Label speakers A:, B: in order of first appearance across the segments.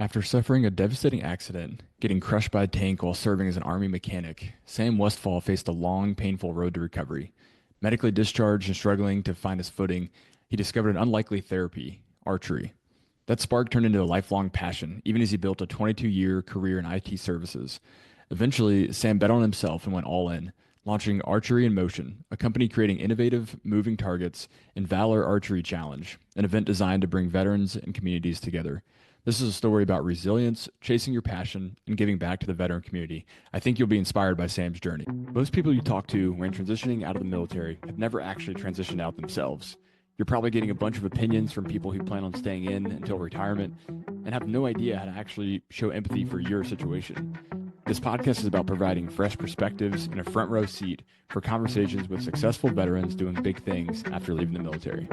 A: After suffering a devastating accident, getting crushed by a tank while serving as an Army mechanic, Sam Westfall faced a long, painful road to recovery. Medically discharged and struggling to find his footing, he discovered an unlikely therapy, archery. That spark turned into a lifelong passion, even as he built a 22-year career in IT services. Eventually, Sam bet on himself and went all in, launching Archery In Motion, a company creating innovative, moving targets and Valor Archery Challenge, an event designed to bring veterans and communities together. This is a story about resilience, chasing your passion, and giving back to the veteran community. I think you'll be inspired by Sam's journey. Most people you talk to when transitioning out of the military have never actually transitioned out themselves. You're probably getting a bunch of opinions from people who plan on staying in until retirement and have no idea how to actually show empathy for your situation. This podcast is about providing fresh perspectives and a front row seat for conversations with successful veterans doing big things after leaving the military.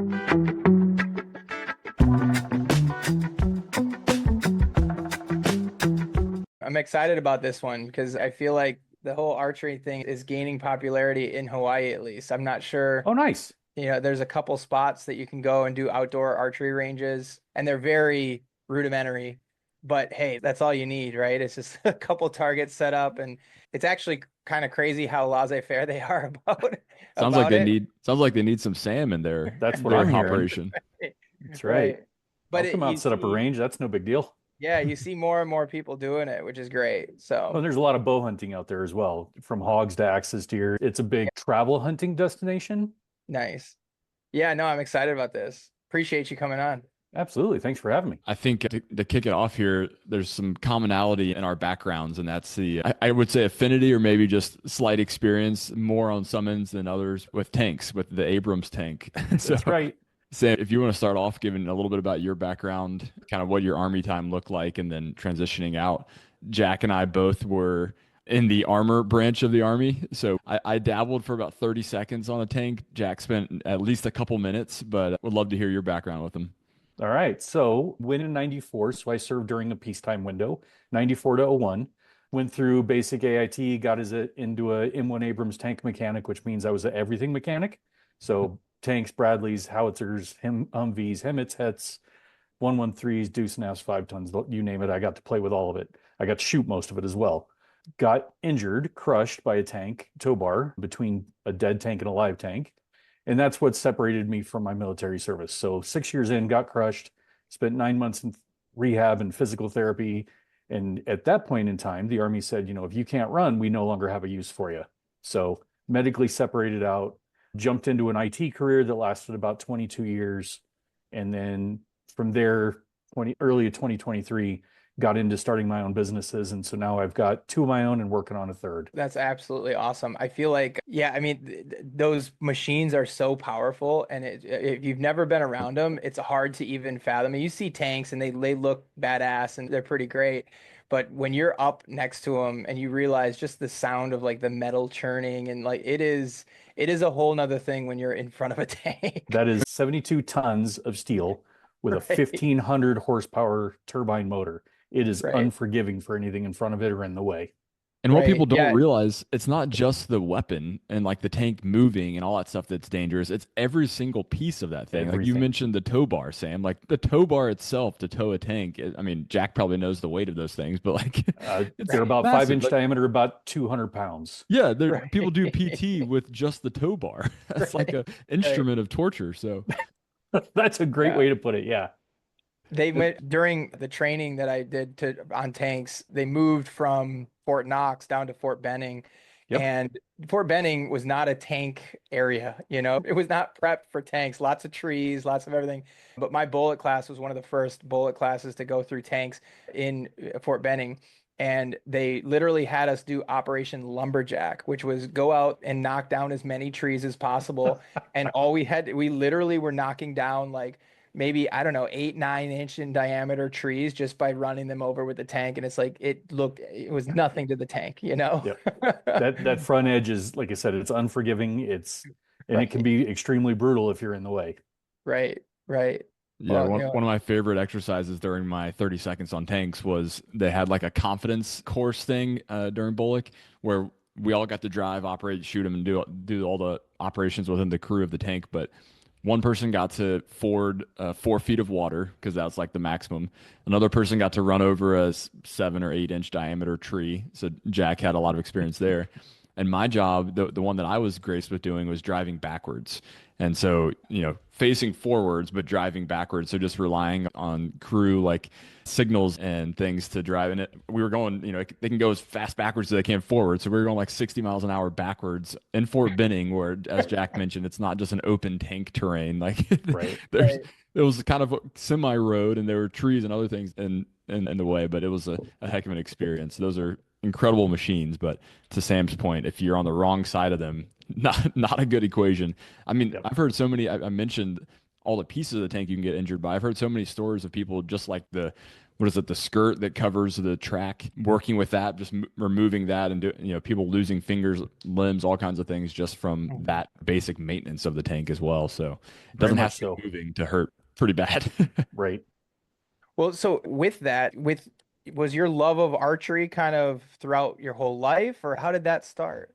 B: I'm excited about this one because I feel like the whole archery thing is gaining popularity in Hawaii, at least. I'm not sure.
C: Oh, nice.
B: There's a couple spots that you can go and do outdoor archery ranges, and they're very rudimentary. But hey, that's all you need, right? It's just a couple targets set up, and it's actually kind of crazy how laissez-faire they are
A: Sounds like they need some Sam in there.
C: That's what I'm hearing.
A: Operation.
C: That's right.
B: But
C: I'll come out and set up a range. That's no big deal.
B: Yeah, you see more and more people doing it, which is great. So
C: there's a lot of bow hunting out there as well, from hogs to axis deer. It's a big travel hunting destination.
B: Nice. Yeah, no, I'm excited about this. Appreciate you coming on.
C: Absolutely. Thanks for having me.
A: I think to kick it off here, there's some commonality in our backgrounds, and that's I would say affinity or maybe just slight experience, more on some ends than others with tanks, with the Abrams tank.
C: That's right.
A: Sam, if you want to start off giving a little bit about your background, kind of what your Army time looked like, and then transitioning out. Jack and I both were in the armor branch of the Army. So I dabbled for about 30 seconds on a tank. Jack spent at least a couple minutes, but would love to hear your background with him.
C: All right. So went in 94. So I served during a peacetime window, 94 to 01. Went through basic AIT, got into a M1 Abrams tank mechanic, which means I was an everything mechanic. So tanks, Bradleys, howitzers, Humvees, Hemmets, Hets, 113s, Deuce and 5 tons, you name it. I got to play with all of it. I got to shoot most of it as well. Got injured, crushed by a tank tow bar between a dead tank and a live tank. And that's what separated me from my military service. So 6 years in, got crushed, spent 9 months in rehab and physical therapy. And at that point in time, the Army said, if you can't run, we no longer have a use for you. So medically separated out, jumped into an IT career that lasted about 22 years. And then from there, early 2023, got into starting my own businesses. And so now I've got 2 of my own and working on a third.
B: That's absolutely awesome. I feel like, those machines are so powerful. And if you've never been around them, it's hard to even fathom. You see tanks and they look badass and they're pretty great. But when you're up next to them and you realize just the sound of like the metal churning and like it is a whole nother thing when you're in front of a tank.
C: That is 72 tons of steel with a 1,500 horsepower turbine motor. It is unforgiving for anything in front of it or in the way.
A: And what people don't realize, it's not just the weapon and like the tank moving and all that stuff that's dangerous. It's every single piece of that thing. Everything. Like you mentioned the tow bar, Sam, like the tow bar itself to tow a tank. I mean, Jack probably knows the weight of those things, but like
C: they're about massive, 5-inch diameter, about 200 pounds.
A: Yeah. People do PT with just the tow bar. That's like an instrument of torture. So
C: that's a great way to put it. Yeah.
B: They went during the training that I did on tanks. They moved from Fort Knox down to Fort Benning, and Fort Benning was not a tank area. It was not prepped for tanks. Lots of trees, lots of everything. But my bullet class was one of the first bullet classes to go through tanks in Fort Benning. And they literally had us do Operation Lumberjack, which was go out and knock down as many trees as possible. And we literally were knocking down like maybe, 8-9 inch in diameter trees just by running them over with the tank. And it's like, it was nothing to the tank,
C: That front edge is, like I said, it's unforgiving. It can be extremely brutal if you're in the way.
B: Right.
A: Yeah, one of my favorite exercises during my 30 seconds on tanks was they had like a confidence course thing during Bullock where we all got to drive, operate, shoot them, and do all the operations within the crew of the tank. But One person got to ford 4 feet of water because that's like the maximum. Another person got to run over a 7 or 8 inch diameter tree. So Jack had a lot of experience there. And my job, the one that I was graced with doing, was driving backwards. And so, facing forwards, but driving backwards. So just relying on crew like signals and things to drive. And we were going, they can go as fast backwards as they can forward. So we were going like 60 miles an hour backwards in Fort Benning, where, as Jack mentioned, it's not just an open tank terrain. Like
C: Right.
A: it was kind of a semi road and there were trees and other things in the way, but it was a heck of an experience. Those are incredible machines, but to Sam's point, if you're on the wrong side of them, not a good equation. I mean,
C: Yep.
A: I've heard so many. I mentioned all the pieces of the tank you can get injured by. I've heard so many stories of people just like what is it, the skirt that covers the track, working with that, just removing that, and people losing fingers, limbs, all kinds of things just from that basic maintenance of the tank as well. So it
C: Very
A: doesn't have
C: much
A: to
C: so.
A: be moving to hurt pretty bad.
C: Right.
B: Well, so with that, was your love of archery kind of throughout your whole life, or how did that start?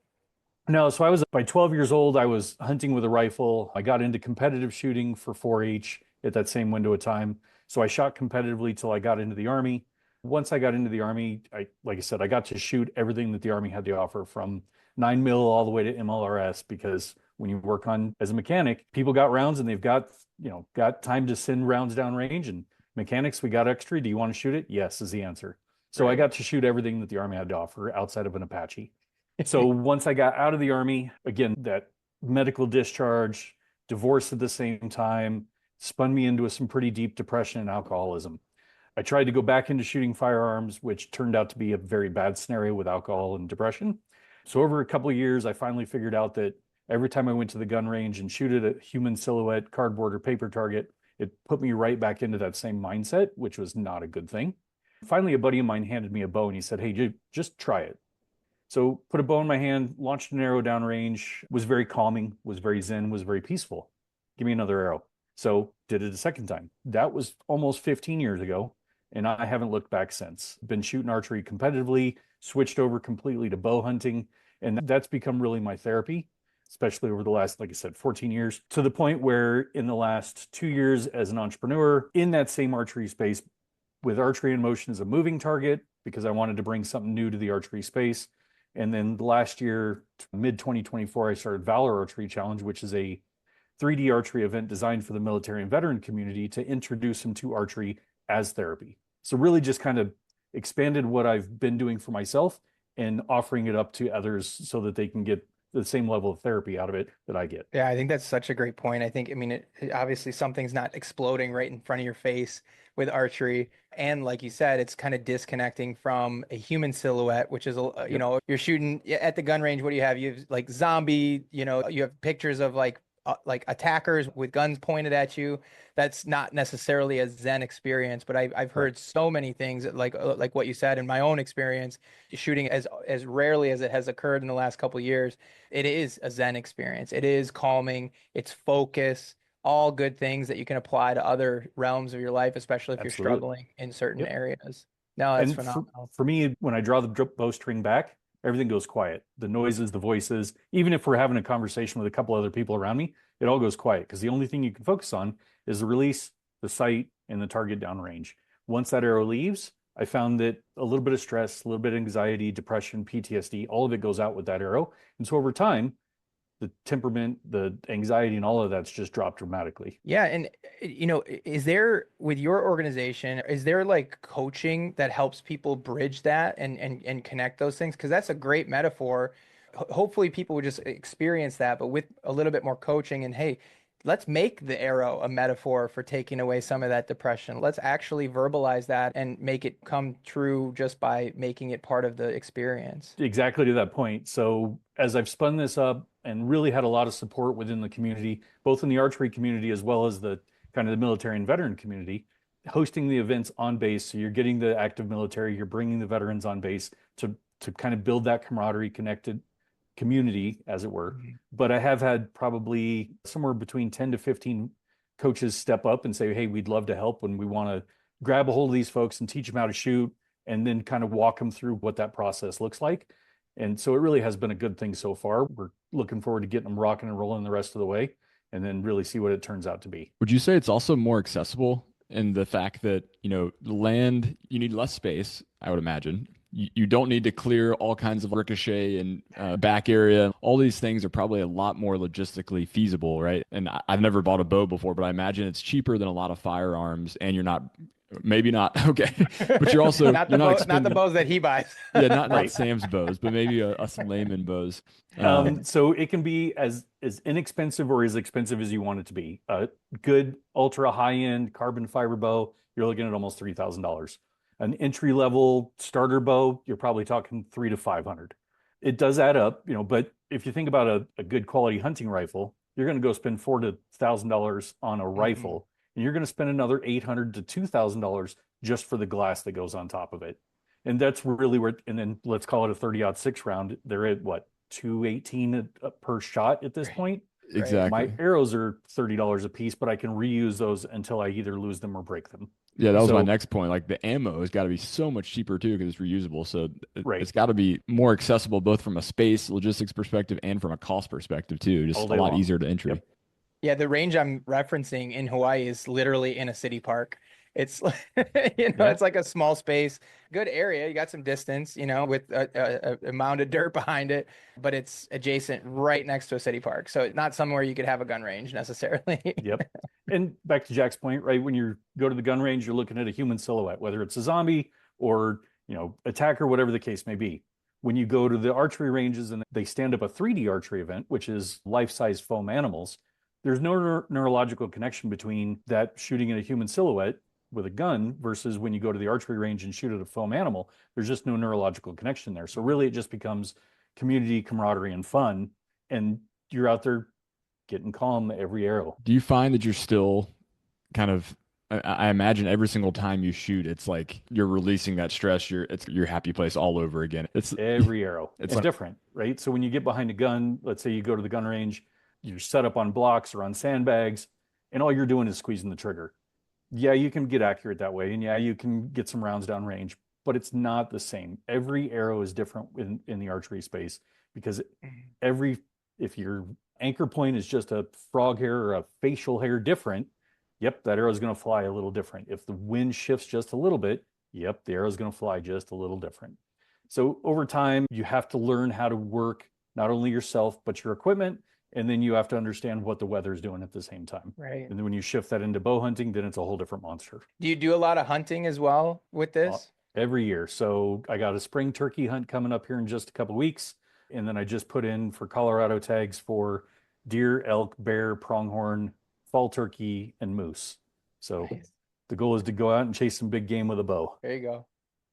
C: No, so I was by 12 years old, I was hunting with a rifle. I got into competitive shooting for 4-H at that same window of time. So I shot competitively till I got into the Army. Once I got into the Army, like I said, I got to shoot everything that the Army had to offer, from 9mm all the way to MLRS, because when you work on as a mechanic, people got rounds and they've got time to send rounds down range. And mechanics, we got extra. Do you want to shoot it? Yes, is the answer. So I got to shoot everything that the Army had to offer outside of an Apache. So once I got out of the Army, again, that medical discharge, divorce at the same time, spun me into some pretty deep depression and alcoholism. I tried to go back into shooting firearms, which turned out to be a very bad scenario with alcohol and depression. So over a couple of years, I finally figured out that every time I went to the gun range and shoot at a human silhouette, cardboard, or paper target, it put me right back into that same mindset, which was not a good thing. Finally, a buddy of mine handed me a bow and he said, "Hey, just try it." So put a bow in my hand, launched an arrow downrange, was very calming, was very zen, was very peaceful. Give me another arrow. So did it a second time. That was almost 15 years ago, and I haven't looked back since. Been shooting archery competitively, switched over completely to bow hunting, and that's become really my therapy, especially over the last, like I said, 14 years, to the point where in the last 2 years as an entrepreneur in that same archery space, with Archery In Motion as a moving target, because I wanted to bring something new to the archery space. And then last year, mid 2024, I started Valor Archery Challenge, which is a 3D archery event designed for the military and veteran community to introduce them to archery as therapy. So really just kind of expanded what I've been doing for myself and offering it up to others so that they can get the same level of therapy out of it that I get.
B: Yeah, I think that's such a great point. I mean, obviously something's not exploding right in front of your face with archery. And like you said, it's kind of disconnecting from a human silhouette, which is,
C: Yep.
B: you're shooting at the gun range. What do you have? You have like zombie, you have pictures of like attackers with guns pointed at you. That's not necessarily a Zen experience, but I've
C: Right.
B: heard so many things like what you said in my own experience, shooting as rarely as it has occurred in the last couple of years. It is a Zen experience. It is calming. It's focus, all good things that you can apply to other realms of your life, especially if you're
C: Absolutely.
B: struggling in certain
C: Yep.
B: areas. No, that's
C: And for,
B: phenomenal.
C: for me, when I draw the bowstring back, everything goes quiet. The noises, the voices, even if we're having a conversation with a couple other people around me, it all goes quiet because the only thing you can focus on is the release, the sight, and the target downrange. Once that arrow leaves, I found that a little bit of stress, a little bit of anxiety, depression, PTSD, all of it goes out with that arrow. And so over time, the temperament, the anxiety, and all of that's just dropped dramatically.
B: Yeah, and is there with your organization, is there like coaching that helps people bridge that and connect those things? Because that's a great metaphor. Hopefully people would just experience that, but with a little bit more coaching and hey, let's make the arrow a metaphor for taking away some of that depression. Let's actually verbalize that and make it come true just by making it part of the experience.
C: Exactly to that point. So as I've spun this up and really had a lot of support within the community, both in the archery community as well as the kind of the military and veteran community, hosting the events on base. So you're getting the active military, you're bringing the veterans on base to kind of build that camaraderie, connected community, as it were.
B: Mhm.
C: But I have had probably somewhere between 10 to 15 coaches step up and say, "Hey, we'd love to help when we want to grab a hold of these folks and teach them how to shoot and then kind of walk them through what that process looks like." And so it really has been a good thing so far. We're looking forward to getting them rocking and rolling the rest of the way. and then really see what it turns out to be.
A: Would you say it's also more accessible in the fact that, land, you need less space, I would imagine. You don't need to clear all kinds of ricochet and back area. All these things are probably a lot more logistically feasible, right? And I've never bought a bow before, but I imagine it's cheaper than a lot of firearms, and you're not, maybe not, okay, but you're also
B: not
A: you're not
B: not the
A: expending,
B: bows that he buys.
A: yeah, not
C: Right.
A: Sam's bows, but maybe some layman bows.
C: So it can be as inexpensive or as expensive as you want it to be. A good ultra high end carbon fiber bow, you're looking at almost $3,000. An entry level starter bow, you're probably talking 300 to 500. It does add up, but if you think about a good quality hunting rifle, you're going to go spend $4,000 to $1,000 on a rifle, and you're going to spend another $800 to $2,000 just for the glass that goes on top of it. And that's really where, and then let's call it a 30-06 round. They're at what, 218 per shot at this point.
A: Exactly.
C: My arrows are $30 a piece, but I can reuse those until I either lose them or break them.
A: Yeah, that was my next point. Like the ammo has got to be so much cheaper too because it's reusable. So it's got to be more accessible both from a space logistics perspective and from a cost perspective too. Just a lot easier to entry.
C: Yep.
B: Yeah, the range I'm referencing in Hawaii is literally in a city park. It's it's like a small space, good area. You got some distance, with a mound of dirt behind it, but it's adjacent right next to a city park. So it's not somewhere you could have a gun range necessarily.
C: Yep. And back to Jack's point, right? When you go to the gun range, you're looking at a human silhouette, whether it's a zombie or, attacker, whatever the case may be. When you go to the archery ranges and they stand up a 3D archery event, which is life-size foam animals, there's no neurological connection between that shooting at a human silhouette with a gun versus when you go to the archery range and shoot at a foam animal. There's just no neurological connection there. So really it just becomes community, camaraderie, and fun. And you're out there getting calm every arrow.
A: Do you find that you're still kind of, I imagine every single time you shoot, it's like you're releasing that stress. It's your happy place all over again. It's
C: every arrow. It's different, right? So when you get behind a gun, let's say you go to the gun range, you're set up on blocks or on sandbags, and all you're doing is squeezing the trigger. Yeah, you can get accurate that way, and yeah, you can get some rounds down range, but it's not the same. Every arrow is different in the archery space because if your anchor point is just a frog hair or a facial hair different, yep, that arrow is going to fly a little different. If the wind shifts just a little bit, yep, the arrow is going to fly just a little different. So over time, you have to learn how to work not only yourself, but your equipment. And then you have to understand what the weather is doing at the same time.
B: Right.
C: And then when you shift that into bow hunting, then it's a whole different monster.
B: Do you do a lot of hunting as well with this?
C: Every year. So I got a spring turkey hunt coming up here in just a couple of weeks. And then I just put in for Colorado tags for deer, elk, bear, pronghorn, fall turkey, and moose. So the goal is to go out and chase some big game with a bow.
B: There you go.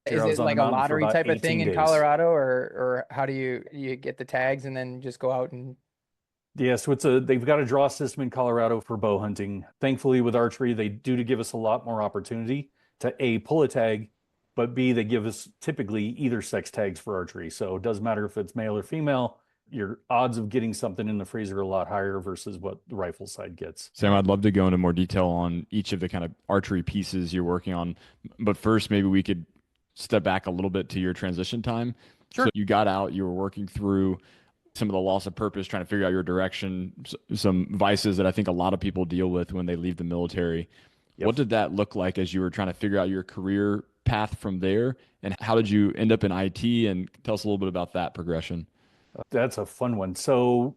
C: Is
B: it like a lottery type of thing in Colorado, or how do you get the tags and then just go out and...
C: Yeah, so they've got a draw system in Colorado for bow hunting. Thankfully, with archery, they do to give us a lot more opportunity to A, pull a tag, but B, they give us typically either sex tags for archery. So it doesn't matter if it's male or female, your odds of getting something in the freezer are a lot higher versus what the rifle side gets.
A: Sam, I'd love to go into more detail on each of the kind of archery pieces you're working on. But first, maybe we could step back a little bit to your transition time.
C: Sure.
A: So you got out, you were working through some of the loss of purpose, trying to figure out your direction, some vices that I think a lot of people deal with when they leave the military. Yep. What did that look like as you were trying to figure out your career path from there? And how did you end up in IT? And tell us a little bit about that progression.
C: That's a fun one. So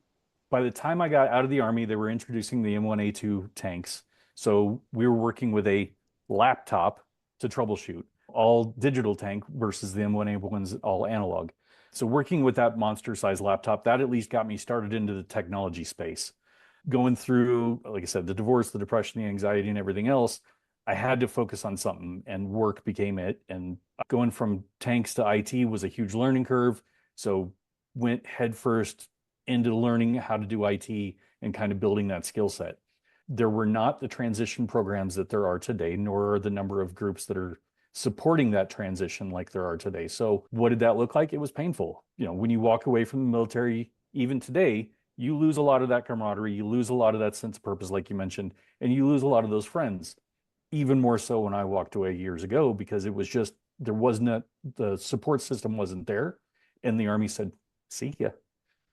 C: by the time I got out of the Army, they were introducing the M1A2 tanks. So we were working with a laptop to troubleshoot, all digital tank versus the M1A1's all analog. So working with that monster size laptop, that at least got me started into the technology space. Going through, like I said, the divorce, the depression, the anxiety, and everything else, I had to focus on something, and work became it. And going from tanks to IT was a huge learning curve. So went headfirst into learning how to do IT and kind of building that skill set. There were not the transition programs that there are today, nor are the number of groups that are supporting that transition like there are today. So what did that look like? It was painful. When you walk away from the military, even today, you lose a lot of that camaraderie, you lose a lot of that sense of purpose, like you mentioned, and you lose a lot of those friends. Even more so when I walked away years ago, because it was just, the support system wasn't there. And the Army said, see ya.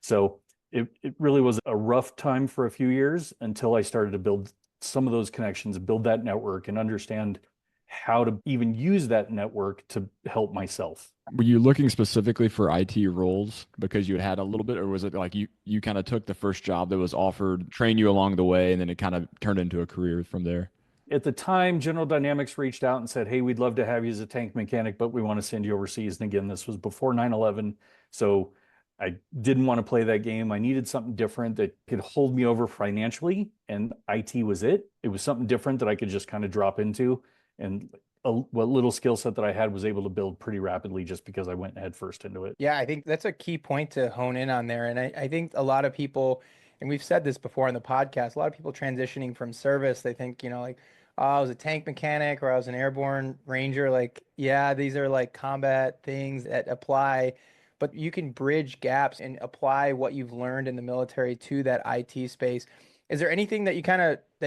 C: So it really was a rough time for a few years until I started to build some of those connections, build that network, and understand how to even use that network to help myself.
A: Were you looking specifically for IT roles because you had a little bit, or was it like you kind of took the first job that was offered, train you along the way, and then it kind of turned into a career from there?
C: At the time, General Dynamics reached out and said, "Hey, we'd love to have you as a tank mechanic, but we want to send you overseas." And again, this was before 9/11. So I didn't want to play that game. I needed something different that could hold me over financially, and IT was it. It was something different that I could just kind of drop into. And what little skill set that I had was able to build pretty rapidly just because I went head first into it.
B: Yeah, I think that's a key point to hone in on there. And I think a lot of people, and we've said this before on the podcast, a lot of people transitioning from service, they think, like, oh, I was a tank mechanic or I was an airborne ranger. Like, yeah, these are like combat things that apply, but you can bridge gaps and apply what you've learned in the military to that IT space. Is there anything that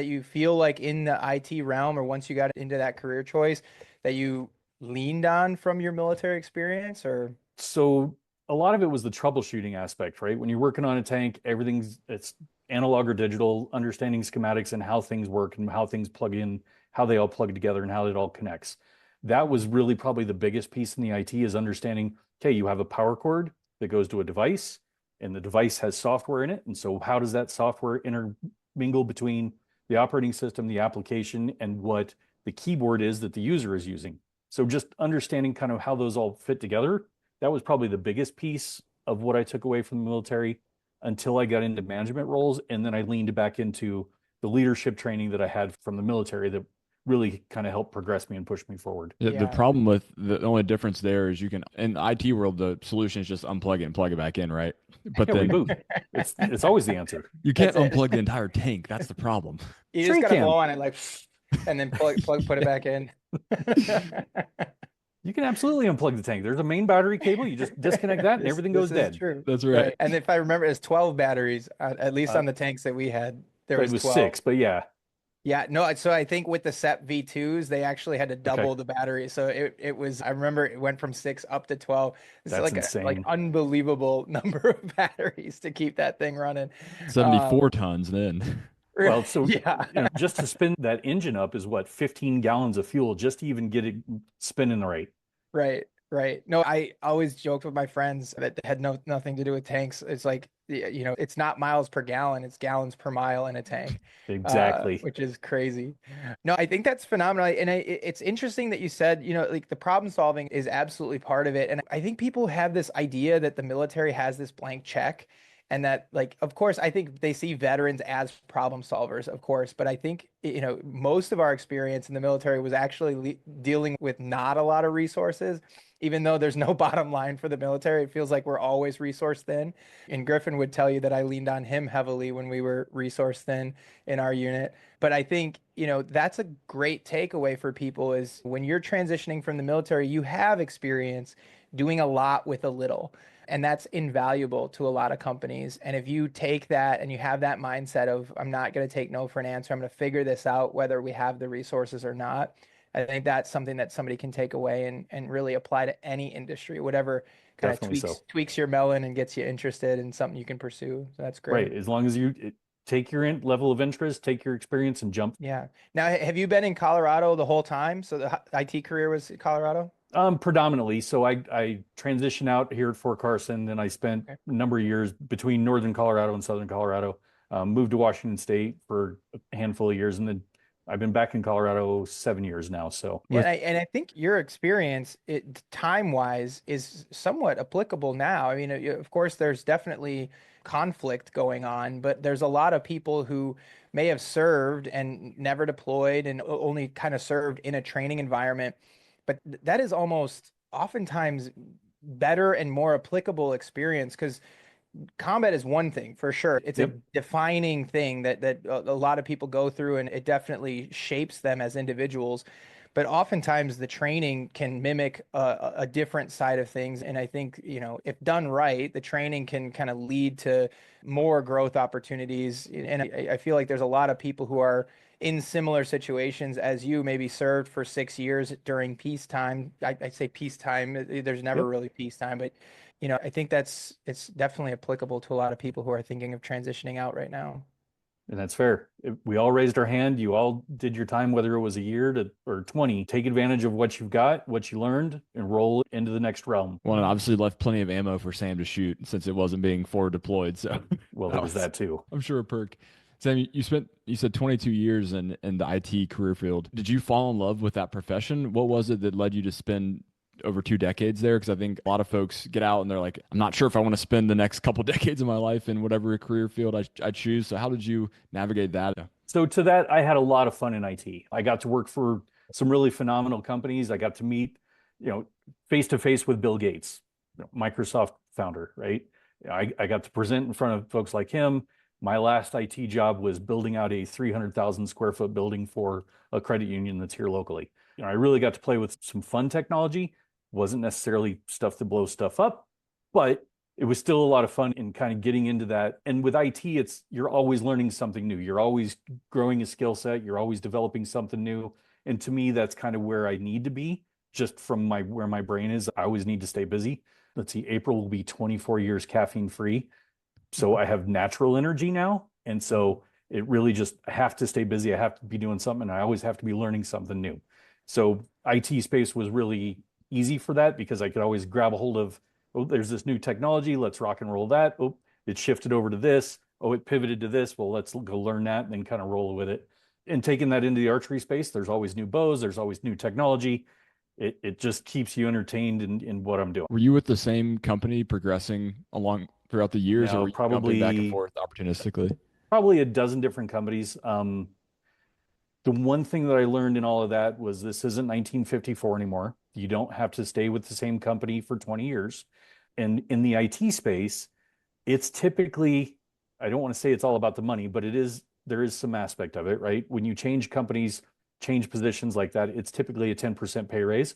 B: you feel like in the IT realm or once you got into that career choice that you leaned on from your military experience or?
C: So a lot of it was the troubleshooting aspect, right? When you're working on a tank, it's analog or digital, understanding schematics and how things work and how things plug in, how they all plug together and how it all connects. That was really probably the biggest piece in the IT is understanding, okay, you have a power cord that goes to a device and the device has software in it. And so how does that software intermingle between the operating system, the application, and what the keyboard is that the user is using? So just understanding kind of how those all fit together, that was probably the biggest piece of what I took away from the military until I got into management roles. And then I leaned back into the leadership training that I had from the military that really kind of helped progress me and push me forward.
A: The problem with the only difference there is you can, in the IT world, the solution is just unplug it and plug it back in, right? But
C: Yeah,
A: then
C: reboot. It's always the answer.
A: you can't unplug the entire tank. That's the problem.
B: You
C: Sure
B: just
C: you
B: gotta
C: can.
B: blow on it like, and then put it back in.
C: You can absolutely unplug the tank. There's a main battery cable. You just disconnect that and everything goes dead.
B: True.
A: That's right.
B: And if I remember, it's 12 batteries, at least on the tanks that we had. There
C: It was
B: 12.
C: 6, but yeah.
B: Yeah, no, so I think with the SEP V2s, they actually had to double the battery. So it was, I remember it went from 6 up to 12. It's
C: That's
B: like
C: insane.
B: like unbelievable number of batteries to keep that thing running.
A: 74 tons then.
C: Well, so
B: yeah.
C: just to spin that engine up is what, 15 gallons of fuel just to even get it spinning right.
B: Right. No, I always joked with my friends that had nothing to do with tanks. It's like, it's not miles per gallon, it's gallons per mile in a tank.
C: Exactly.
B: Which is crazy. No, I think that's phenomenal. And it's interesting that you said, like the problem solving is absolutely part of it. And I think people have this idea that the military has this blank check. And that, like, of course, I think they see veterans as problem solvers, of course. But I think, most of our experience in the military was actually dealing with not a lot of resources. Even though there's no bottom line for the military, it feels like we're always resource thin. And Griffin would tell you that I leaned on him heavily when we were resource thin in our unit. But I think, that's a great takeaway for people is when you're transitioning from the military, you have experience doing a lot with a little. And that's invaluable to a lot of companies. And if you take that and you have that mindset of, I'm not going to take no for an answer, I'm going to figure this out, whether we have the resources or not. I think that's something that somebody can take away and really apply to any industry, whatever kind of tweaks your melon and gets you interested in something you can pursue. So that's great.
C: Right. As long as you take your level of interest, take your experience and jump.
B: Yeah. Now, have you been in Colorado the whole time? So the IT career was in Colorado?
C: Predominantly. So I transitioned out here at Fort Carson, and I spent a number of years between Northern Colorado and Southern Colorado. Moved to Washington State for a handful of years, and then I've been back in Colorado 7 years now. So
B: and I think your experience, time-wise, is somewhat applicable now. I mean, of course, there's definitely conflict going on, but there's a lot of people who may have served and never deployed and only kind of served in a training environment. But that is almost oftentimes better and more applicable experience because combat is one thing for sure. It's a defining thing that a lot of people go through, and it definitely shapes them as individuals. But oftentimes the training can mimic a different side of things. And I think, if done right, the training can kind of lead to more growth opportunities. And I feel like there's a lot of people who are in similar situations as you, maybe served for 6 years during peacetime. I say peacetime. There's never
C: Yep.
B: really peacetime, but I think it's definitely applicable to a lot of people who are thinking of transitioning out right now.
C: And that's fair. We all raised our hand. You all did your time, whether it was a year or 20. Take advantage of what you've got, what you learned, and roll into the next realm.
A: Well, and obviously left plenty of ammo for Sam to shoot since it wasn't being forward deployed. So
C: Well, there was that too.
A: I'm sure, a perk. Sam, you said 22 years in the IT career field. Did you fall in love with that profession? What was it that led you to spend over 2 decades there? Because I think a lot of folks get out and they're like, I'm not sure if I want to spend the next couple decades of my life in whatever career field I choose. So how did you navigate that?
C: So to that, I had a lot of fun in IT. I got to work for some really phenomenal companies. I got to meet, face to face with Bill Gates, Microsoft founder, right? I got to present in front of folks like him. My last IT job was building out a 300,000 square foot building for a credit union that's here locally. I really got to play with some fun technology. Wasn't necessarily stuff to blow stuff up, but it was still a lot of fun in kind of getting into that. And with IT, you're always learning something new. You're always growing a skill set. You're always developing something new. And to me, that's kind of where I need to be, just from where my brain is. I always need to stay busy. Let's see, April will be 24 years caffeine free. So I have natural energy now. And so it really just, I have to stay busy. I have to be doing something. And I always have to be learning something new. So IT space was really easy for that because I could always grab a hold of, oh, there's this new technology. Let's rock and roll that. Oh, it shifted over to this. Oh, it pivoted to this. Well, let's go learn that and then kind of roll with it. And taking that into the archery space, there's always new bows. There's always new technology. It just keeps you entertained in what I'm doing.
A: Were you with the same company progressing along throughout the years,
C: No,
A: or were you jumping back and forth opportunistically?
C: Probably a dozen different companies. The one thing that I learned in all of that was this isn't 1954 anymore. You don't have to stay with the same company for 20 years. And in the IT space, it's typically, I don't want to say it's all about the money, but there is some aspect of it, right? When you change companies, change positions like that, it's typically a 10% pay raise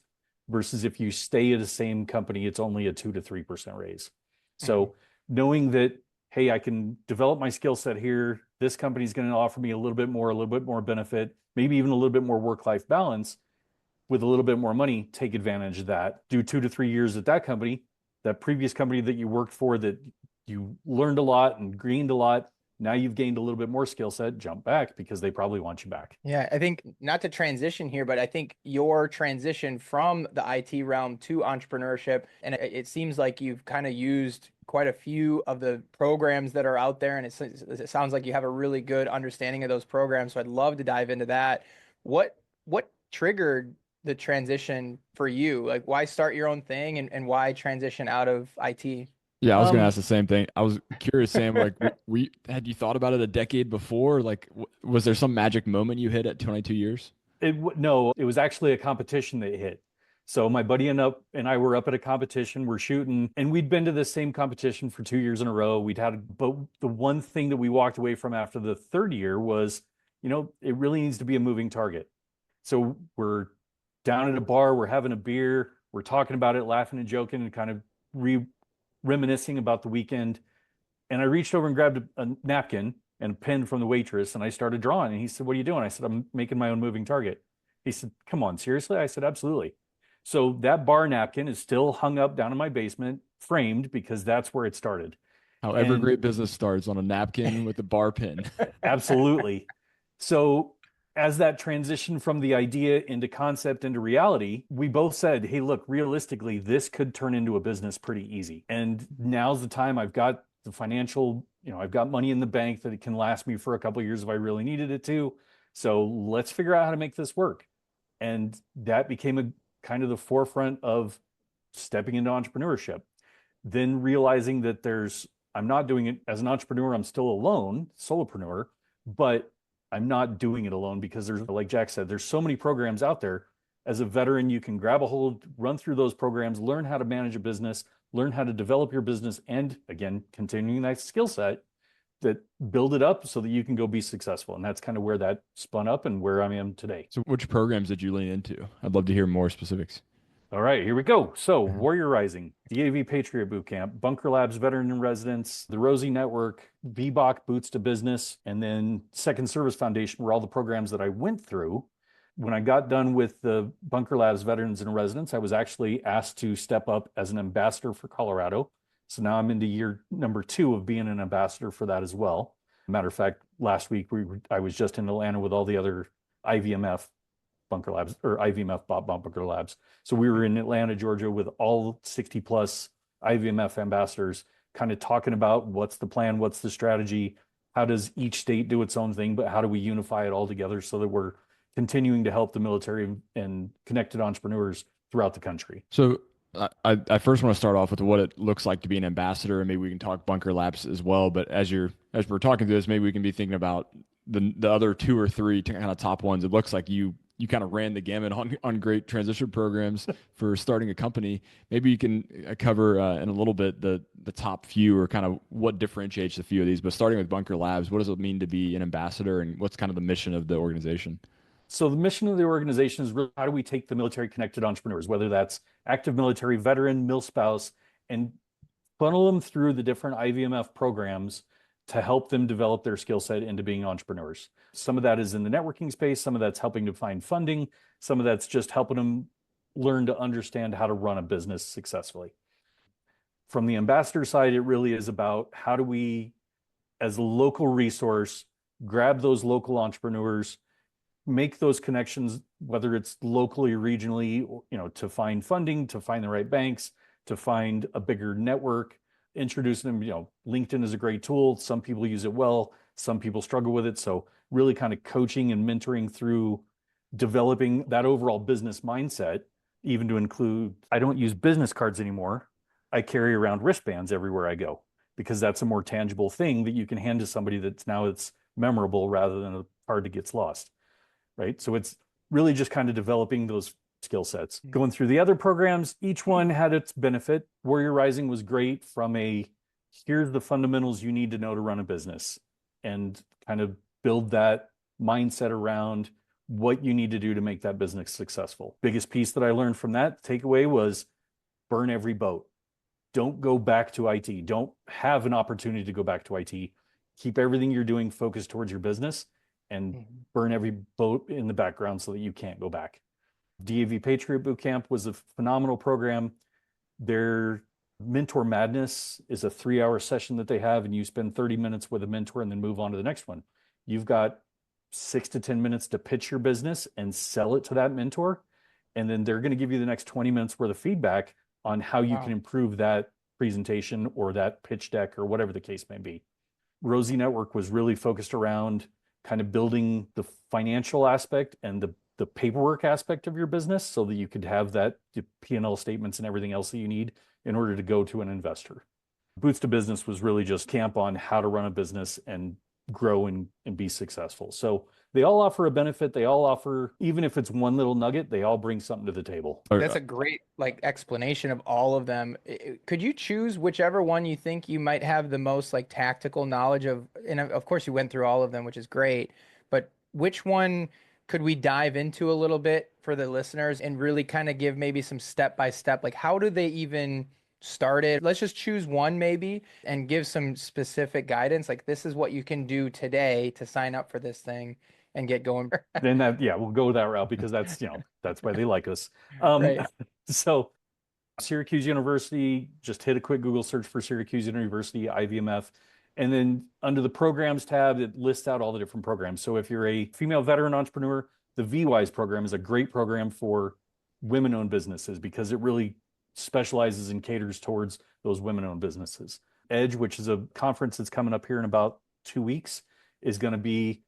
C: versus if you stay at the same company, it's only a 2 to 3% raise. So knowing that, hey, I can develop my skill set here. This company's going to offer me a little bit more benefit, maybe even a little bit more work-life balance with a little bit more money, take advantage of that. Do 2 to 3 years at that company, that previous company that you worked for that you learned a lot and gained a lot. Now you've gained a little bit more skill set, jump back because they probably want you back.
B: Yeah, I think not to transition here, but I think your transition from the IT realm to entrepreneurship, and it seems like you've kind of used quite a few of the programs that are out there, and it sounds like you have a really good understanding of those programs. So I'd love to dive into that. What triggered the transition for you? Like, why start your own thing and why transition out of IT?
A: Yeah, I was going to ask the same thing. I was curious, Sam, like, had you thought about it a decade before? Like, was there some magic moment you hit at 22 years?
C: No, it was actually a competition that hit. So my buddy and I were up at a competition, we're shooting, and we'd been to the same competition for 2 years in a row. But the one thing that we walked away from after the third year was, it really needs to be a moving target. So we're down at a bar, we're having a beer, we're talking about it, laughing and joking and kind of reminiscing about the weekend. And I reached over and grabbed a napkin and a pen from the waitress and I started drawing. And he said, "What are you doing?" I said, "I'm making my own moving target." He said, "Come on, seriously?" I said, "Absolutely." So that bar napkin is still hung up down in my basement, framed, because that's where it started.
A: How every great business starts on a napkin with a bar pin.
C: Absolutely. So as that transition from the idea into concept into reality, we both said, hey, look, realistically, this could turn into a business pretty easy. And now's the time. I've got the financial, I've got money in the bank that it can last me for a couple of years if I really needed it to. So let's figure out how to make this work. And that became a kind of the forefront of stepping into entrepreneurship. Then realizing that I'm not doing it as an entrepreneur. I'm still alone, solopreneur, but I'm not doing it alone because like Jack said, there's so many programs out there. As a veteran, you can grab a hold, run through those programs, learn how to manage a business, learn how to develop your business, and again, continuing that skill set that build it up so that you can go be successful. And that's kind of where that spun up and where I am today.
A: So which programs did you lean into? I'd love to hear more specifics.
C: All right, here we go. So, Warrior Rising, DAV Patriot Bootcamp, Bunker Labs Veteran in Residence, the Rosie Network, VBOC Boots to Business, and then Second Service Foundation were all the programs that I went through. When I got done with the Bunker Labs Veterans in Residence, I was actually asked to step up as an ambassador for Colorado. So now I'm into year number 2 of being an ambassador for that as well. Matter of fact, last week I was just in Atlanta with all the other IVMF Bunker Labs or IVMF Bunker Labs. So we were in Atlanta, Georgia with all 60 plus IVMF ambassadors kind of talking about what's the plan, what's the strategy, how does each state do its own thing, but how do we unify it all together so that we're continuing to help the military and connected entrepreneurs throughout the country.
A: So I first want to start off with what it looks like to be an ambassador, and maybe we can talk Bunker Labs as well. But as we're talking through this, maybe we can be thinking about the other 2 or 3 kind of top ones. It looks like you kind of ran the gamut on great transition programs for starting a company. Maybe you can cover in a little bit the top few, or kind of what differentiates a few of these. But starting with Bunker Labs, what does it mean to be an ambassador, and what's kind of the mission of the organization?
C: So the mission of the organization is really how do we take the military connected entrepreneurs, whether that's active military, veteran, mil spouse, and funnel them through the different IVMF programs to help them develop their skill set into being entrepreneurs. Some of that is in the networking space, some of that's helping to find funding, some of that's just helping them learn to understand how to run a business successfully. From the ambassador side, it really is about how do we, as a local resource, grab those local entrepreneurs, make those connections, whether it's locally, regionally, to find funding, to find the right banks, to find a bigger network, introduce them. LinkedIn is a great tool. Some people use it well, some people struggle with it. So really kind of coaching and mentoring through developing that overall business mindset, even to include, I don't use business cards anymore. I carry around wristbands everywhere I go, because that's a more tangible thing that you can hand to somebody it's memorable rather than a card that gets lost. Right. So it's really just kind of developing those skill sets. Going through the other programs, each one had its benefit. Warrior Rising was great from here's the fundamentals you need to know to run a business, and kind of build that mindset around what you need to do to make that business successful. Biggest piece that I learned from that takeaway was burn every boat. Don't go back to IT. Don't have an opportunity to go back to IT. Keep everything you're doing focused towards your business, and burn every boat in the background so that you can't go back. DAV Patriot Bootcamp was a phenomenal program. Their Mentor Madness is a 3-hour session that they have, and you spend 30 minutes with a mentor and then move on to the next one. You've got 6 to 10 minutes to pitch your business and sell it to that mentor. And then they're going to give you the next 20 minutes worth of feedback on how you can improve that presentation or that pitch deck or whatever the case may be. Rosie Network was really focused around kind of building the financial aspect and the paperwork aspect of your business so that you could have the P&L statements and everything else that you need in order to go to an investor. Boots to Business was really just camp on how to run a business and grow and be successful. So they all offer a benefit. They all offer, even if it's one little nugget, they all bring something to the table.
B: That's a great explanation of all of them. Could you choose whichever one you think you might have the most tactical knowledge of? And of course you went through all of them, which is great, but which one could we dive into a little bit for the listeners and really kind of give maybe some step-by-step, how do they even start it? Let's just choose one maybe and give some specific guidance. This is what you can do today to sign up for this thing and get going.
C: Then we'll go that route, because that's, that's why they like us.
B: Right.
C: So Syracuse University, just hit a quick Google search for Syracuse University, IVMF. And then under the programs tab, it lists out all the different programs. So if you're a female veteran entrepreneur, the VWise program is a great program for women-owned businesses, because it really specializes and caters towards those women-owned businesses. Edge, which is a conference that's coming up here in about 2 weeks, is going to be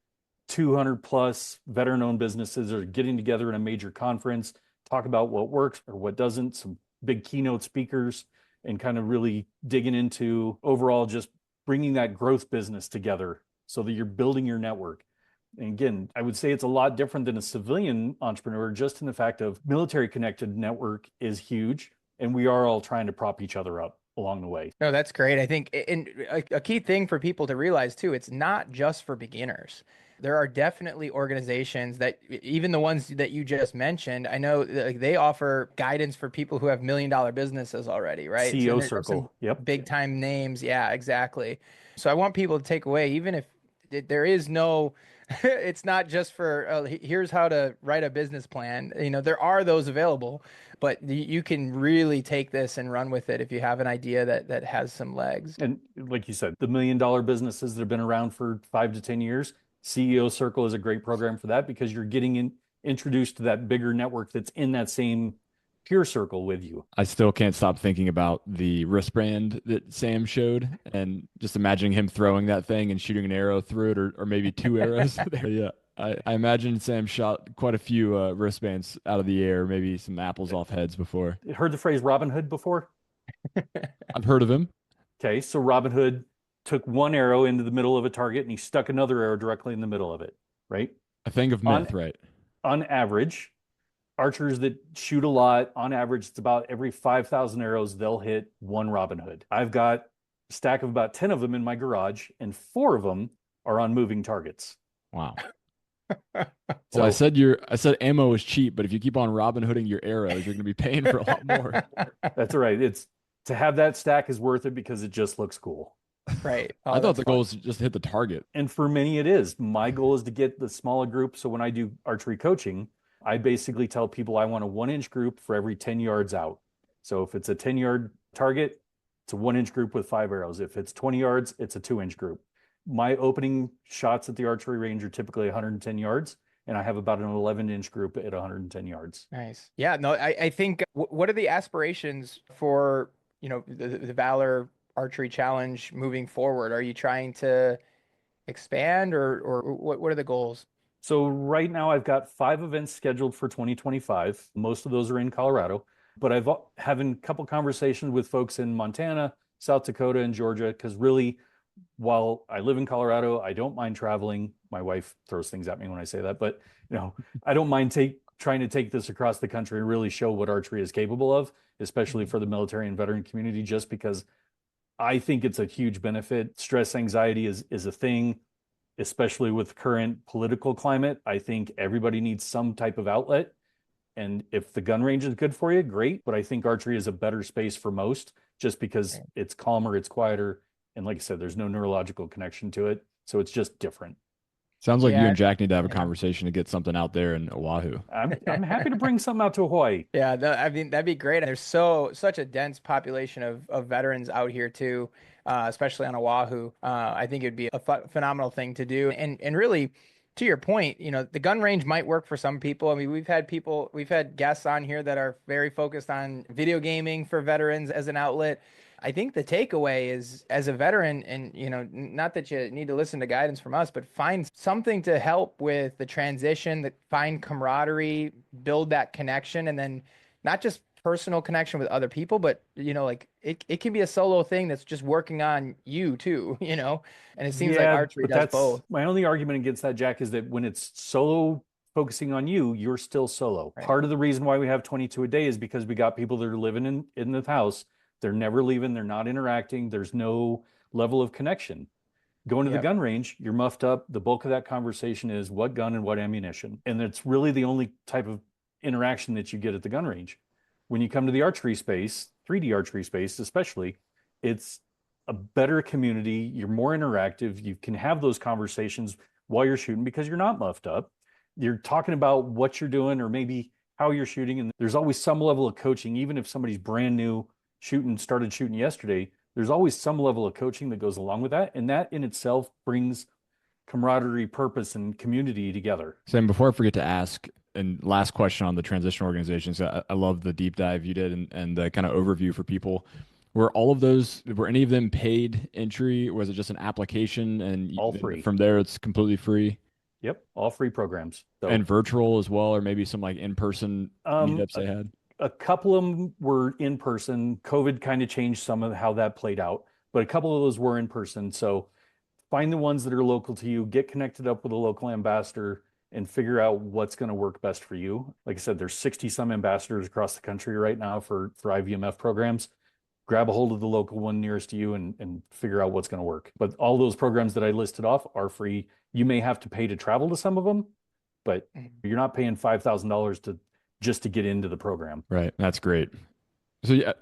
C: 200 plus veteran-owned businesses are getting together in a major conference, talk about what works or what doesn't, some big keynote speakers, and kind of really digging into overall just bringing that growth business together so that you're building your network. And again, I would say it's a lot different than a civilian entrepreneur, just in the fact of military connected network is huge, and we are all trying to prop each other up along the way.
B: No, that's great. I think a key thing for people to realize too, it's not just for beginners. There are definitely organizations that even the ones that you just mentioned, I know they offer guidance for people who have $1 million businesses already, right?
C: CEO
B: And there's some
C: circle. Yep.
B: big time names. Yeah, exactly. So I want people to take away, even if there is no, it's not just for, here's how to write a business plan. There are those available, but you can really take this and run with it if you have an idea that has some legs.
C: And like you said, the $1 million businesses that have been around for 5 to 10 years, CEO Circle is a great program for that because you're getting introduced to that bigger network that's in that same peer circle with you.
A: I still can't stop thinking about the wristband that Sam showed and just imagining him throwing that thing and shooting an arrow through it, or maybe two arrows. Yeah. I imagine Sam shot quite a few wristbands out of the air, maybe some apples off heads before.
C: Heard the phrase Robin Hood before?
A: I've heard of him.
C: Okay, so Robin Hood took one arrow into the middle of a target and he stuck another arrow directly in the middle of it, right?
A: A thing of myth, right?
C: On average, archers that shoot a lot, on average, it's about every 5,000 arrows, they'll hit one Robin Hood. I've got a stack of about 10 of them in my garage, and 4 of them are on moving targets.
A: Wow. Well, I said ammo is cheap, but if you keep on Robin Hooding your arrows, you're going to be paying for a lot more.
C: That's all right. It's to have that stack is worth it because it just looks cool.
B: Right.
A: I thought the goal was just to hit the target.
C: And for many, it is. My goal is to get the smaller group. So when I do archery coaching, I basically tell people I want a 1-inch group for every 10 yards out. So if it's a 10-yard target, it's a 1-inch group with 5 arrows. If it's 20 yards, it's a 2-inch group. My opening shots at the archery range are typically 110 yards, and I have about an 11-inch group at 110 yards.
B: Nice. Yeah, no, I think what are the aspirations for, the Valor Archery Challenge moving forward? Are you trying to expand or what are the goals?
C: So right now I've got 5 events scheduled for 2025. Most of those are in Colorado, but I've having a couple conversations with folks in Montana, South Dakota, and Georgia, because really, while I live in Colorado, I don't mind traveling. My wife throws things at me when I say that, but I don't mind trying to take this across the country and really show what archery is capable of, especially for the military and veteran community, just because I think it's a huge benefit. Stress, anxiety is a thing, especially with current political climate. I think everybody needs some type of outlet. And if the gun range is good for you, great. But I think archery is a better space for most just because it's calmer, it's quieter. And like I said, there's no neurological connection to it. So it's just different.
A: Sounds like you and Jack need to have a conversation to get something out there in Oahu.
C: I'm happy to bring something out to Hawaii.
B: Yeah, I mean, that'd be great. There's such a dense population of veterans out here too, especially on Oahu. I think it'd be a phenomenal thing to do. And really, to your point, the gun range might work for some people. I mean, we've had guests on here that are very focused on video gaming for veterans as an outlet. I think the takeaway is, as a veteran, and not that you need to listen to guidance from us, but find something to help with the transition, find camaraderie, build that connection, and then not just personal connection with other people, but like it can be a solo thing that's just working on you too, and it seems like archery does both.
C: My only argument against that, Jack, is that when it's solo focusing on you, you're still solo. Right. Part of the reason why we have 22 a day is because we got people that are living in the house. They're never leaving. They're not interacting. There's no level of connection. Going to the gun range, you're muffed up. The bulk of that conversation is what gun and what ammunition. And it's really the only type of interaction that you get at the gun range. When you come to the archery space, 3D archery space especially, it's a better community. You're more interactive. You can have those conversations while you're shooting because you're not muffed up. You're talking about what you're doing or maybe how you're shooting. And there's always some level of coaching, even if somebody's brand new, started shooting yesterday, there's always some level of coaching that goes along with that. And that in itself brings camaraderie, purpose, and community together.
A: Sam, before I forget to ask, and last question on the transition organizations, I love the deep dive you did and the kind of overview for people. Were any of them paid entry? Or was it just an application and
C: all free?
A: From there, it's completely free?
C: Yep, all free programs.
A: So, and virtual as well, or maybe some like in-person meetups they had?
C: A couple of them were in person. COVID kind of changed some of how that played out, but a couple of those were in person. So find the ones that are local to you, get connected up with a local ambassador, and figure out what's going to work best for you. Like I said, there's 60 some ambassadors across the country right now for IVMF programs. grab a hold of the local one nearest to you and figure out what's going to work. But all those programs that I listed off are free. You may have to pay to travel to some of them, but you're not paying $5,000 just to get into the program.
A: Right. That's great. So yeah,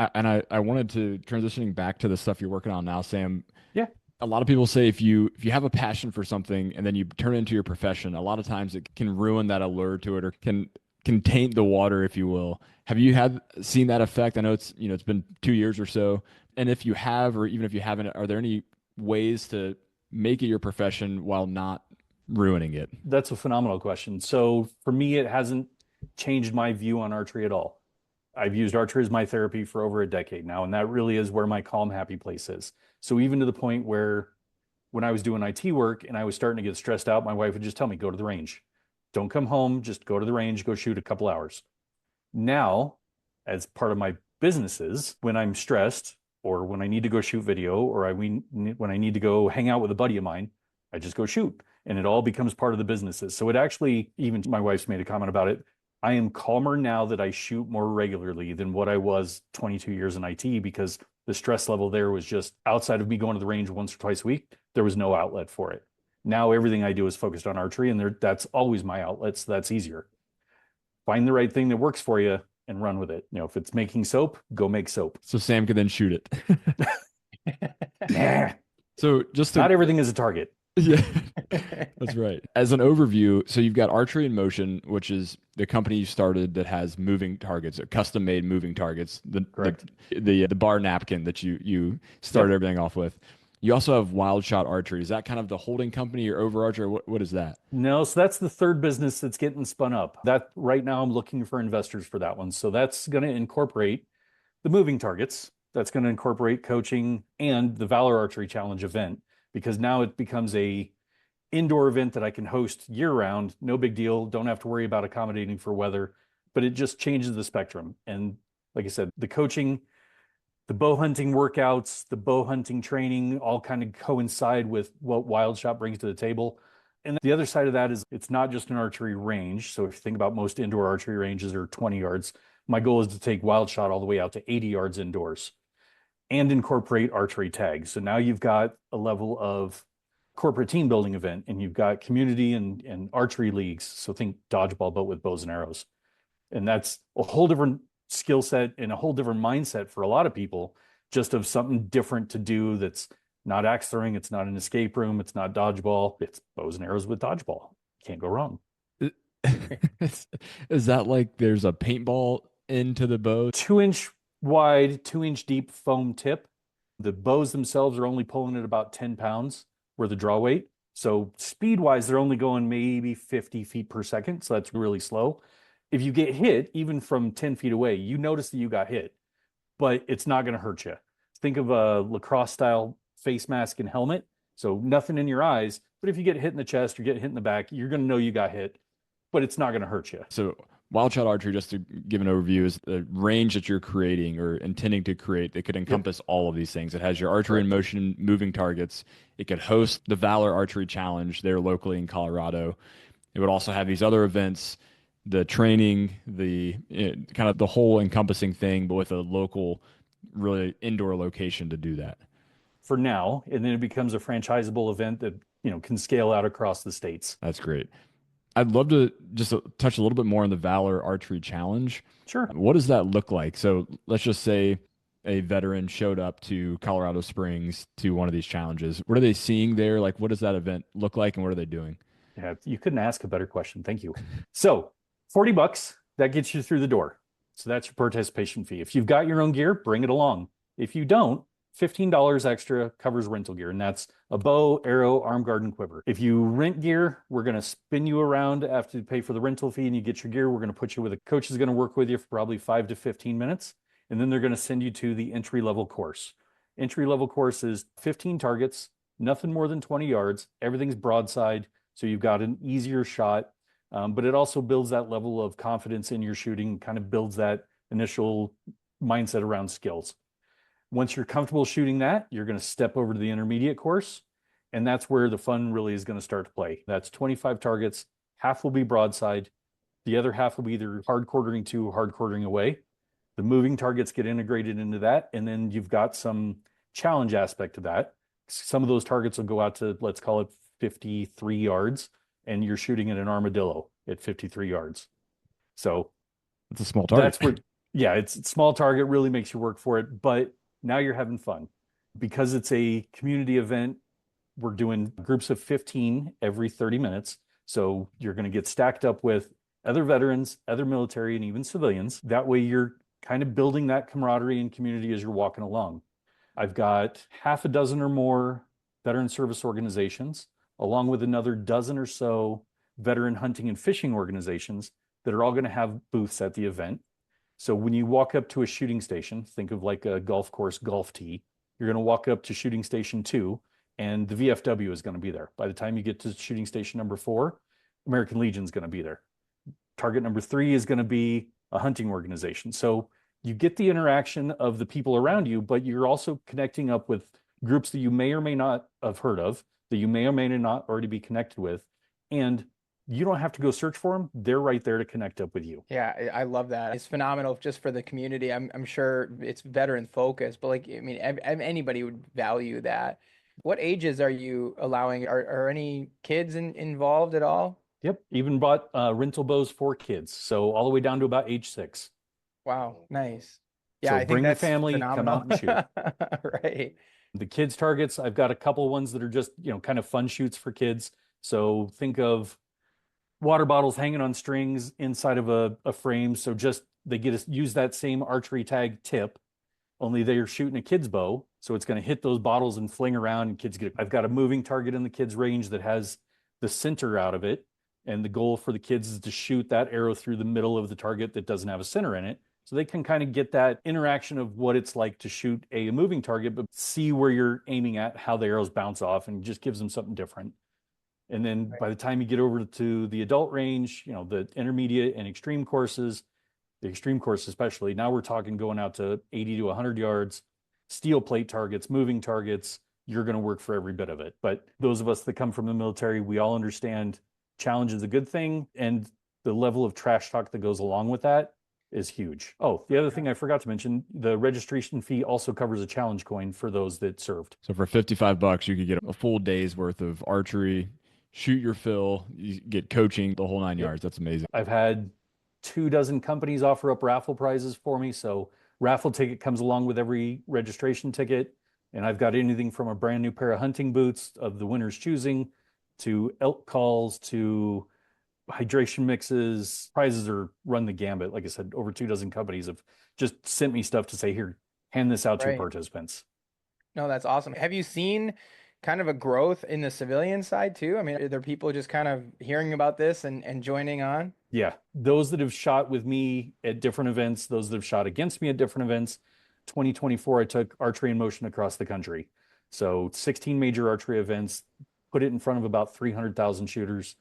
A: I wanted to transitioning back to the stuff you're working on now, Sam.
C: Yeah.
A: A lot of people say if you have a passion for something and then you turn it into your profession, a lot of times it can ruin that allure to it, or can taint the water, if you will. Have you seen that effect? I know it's been 2 years or so. And if you have, or even if you haven't, are there any ways to make it your profession while not ruining it?
C: That's a phenomenal question. So for me, it hasn't changed my view on archery at all. I've used archery as my therapy for over a decade now, and that really is where my calm, happy place is. So even to the point where when I was doing IT work and I was starting to get stressed out, my wife would just tell me, go to the range. Don't come home, just go to the range, go shoot a couple hours. Now, as part of my businesses, when I'm stressed or when I need to go shoot video, or when I need to go hang out with a buddy of mine, I just go shoot. And it all becomes part of the businesses. So it actually, even my wife's made a comment about it, I am calmer now that I shoot more regularly than what I was 22 years in IT, because the stress level there was just outside of me going to the range once or twice a week. There was no outlet for it. Now everything I do is focused on archery, and that's always my outlet. So that's easier. Find the right thing that works for you and run with it. If it's making soap, go make soap.
A: So Sam can then shoot it.
C: Nah.
A: So
C: not everything is a target.
A: Yeah, that's right. As an overview, so you've got Archery In Motion, which is the company you started that has moving targets, custom-made moving targets, the bar napkin that you started everything off with. You also have Wild Shot Archery. Is that kind of the holding company or overarcher? What is that?
C: No, so that's the third business that's getting spun up. That right now I'm looking for investors for that one. So that's going to incorporate the moving targets. That's going to incorporate coaching and the Valor Archery Challenge event, because now it becomes a indoor event that I can host year round. No big deal. Don't have to worry about accommodating for weather, but it just changes the spectrum. And like I said, the coaching, the bow hunting workouts, the bow hunting training all kind of coincide with what Wild Shot brings to the table. And the other side of that is it's not just an archery range. So if you think about most indoor archery ranges are 20 yards, my goal is to take Wild Shot all the way out to 80 yards indoors and incorporate archery tags. So now you've got a level of corporate team building event, and you've got community and archery leagues. So think dodgeball, but with bows and arrows. And that's a whole different skill set and a whole different mindset for a lot of people, just of something different to do. That's not axe throwing. It's not an escape room. It's not dodgeball. It's bows and arrows with dodgeball. Can't go wrong.
A: Is that like there's a paintball into the bow?
C: 2-inch wide, 2-inch deep foam tip. The bows themselves are only pulling at about 10 pounds where the draw weight. So speed wise, they're only going maybe 50 feet per second. So that's really slow. If you get hit, even from 10 feet away, you notice that you got hit, but it's not going to hurt you. Think of a lacrosse style face mask and helmet. So nothing in your eyes, but if you get hit in the chest or get hit in the back, you're going to know you got hit, but it's not going to hurt you.
A: So Wild Shot Archery, just to give an overview, is the range that you're creating or intending to create that could encompass all of these things. It has your Archery In Motion moving targets. It could host the Valor Archery Challenge there locally in Colorado. It would also have these other events, the training, kind of the whole encompassing thing, but with a local, really indoor location to do that.
C: For now, and then it becomes a franchisable event that can scale out across the states.
A: That's great. I'd love to just touch a little bit more on the Valor Archery Challenge.
C: Sure.
A: What does that look like? So let's just say a veteran showed up to Colorado Springs to one of these challenges. What are they seeing there? Like, what does that event look like, and what are they doing?
C: Yeah, you couldn't ask a better question. Thank you. So $40, that gets you through the door. So that's your participation fee. If you've got your own gear, bring it along. If you don't, $15 extra covers rental gear, and that's a bow, arrow, arm guard, and quiver. If you rent gear, we're going to spin you around after you pay for the rental fee and you get your gear. We're going to put you with a coach who's going to work with you for probably 5 to 15 minutes, and then they're going to send you to the entry-level course. Entry-level course is 15 targets, nothing more than 20 yards. Everything's broadside, so you've got an easier shot, but it also builds that level of confidence in your shooting, kind of builds that initial mindset around skills. Once you're comfortable shooting that, you're going to step over to the intermediate course, and that's where the fun really is going to start to play. That's 25 targets. Half will be broadside. The other half will be either hard quartering to, hard quartering away. The moving targets get integrated into that. And then you've got some challenge aspect to that. Some of those targets will go out to, let's call it 53 yards, and you're shooting at an armadillo at 53 yards. So
A: it's a small target.
C: That's where, yeah, it's a small target, really makes you work for it. But now you're having fun because it's a community event. We're doing groups of 15 every 30 minutes. So you're going to get stacked up with other veterans, other military, and even civilians. That way you're kind of building that camaraderie and community as you're walking along. I've got half a dozen or more veteran service organizations, along with another dozen or so veteran hunting and fishing organizations that are all going to have booths at the event. So when you walk up to a shooting station, think of like a golf course golf tee, you're going to walk up to shooting station 2, and the VFW is going to be there. By the time you get to shooting station number 4, American Legion is going to be there. Target number 3 is going to be a hunting organization. So you get the interaction of the people around you, but you're also connecting up with groups that you may or may not have heard of, that you may or may not already be connected with. And you don't have to go search for them. They're right there to connect up with you.
B: Yeah, I love that. It's phenomenal just for the community. I'm sure it's veteran focused, but like, I mean, anybody would value that. What ages are you allowing? Are any kids involved at all?
C: Yep. Even bought rental bows for kids. So all the way down to about age 6.
B: Wow. Nice. Yeah,
C: So
B: I think
C: bring the
B: that's
C: family,
B: phenomenal.
C: come out and shoot.
B: Right.
C: The kids targets, I've got a couple ones that are just, kind of fun shoots for kids. So think of water bottles hanging on strings inside of a frame. So just they get to use that same archery tag tip, only they're shooting a kid's bow. So it's going to hit those bottles and fling around, and kids get it. I've got a moving target in the kids' range that has the center out of it. And the goal for the kids is to shoot that arrow through the middle of the target that doesn't have a center in it. So they can kind of get that interaction of what it's like to shoot a moving target, but see where you're aiming at, how the arrows bounce off, and just gives them something different. And then by the time you get over to the adult range, the intermediate and extreme courses, the extreme course especially, now we're talking going out to 80 to 100 yards, steel plate targets, moving targets, you're going to work for every bit of it. But those of us that come from the military, we all understand challenge is a good thing, and the level of trash talk that goes along with that is huge. Oh, the other thing I forgot to mention, the registration fee also covers a challenge coin for those that served.
A: So for $55, you could get a full day's worth of archery, shoot your fill, you get coaching, the whole 9 yards. That's amazing.
C: I've had 24 companies offer up raffle prizes for me. So raffle ticket comes along with every registration ticket. And I've got anything from a brand new pair of hunting boots of the winner's choosing to elk calls to hydration mixes. Prizes are run the gambit. Like I said, over 24 companies have just sent me stuff to say, here, hand this out to participants.
B: No, that's awesome. Have you seen kind of a growth in the civilian side too? I mean, are there people just kind of hearing about this and joining on?
C: Yeah. Those that have shot with me at different events, those that have shot against me at different events. 2024, I took Archery In Motion across the country. So 16 major archery events, put it in front of about 300,000 shooters.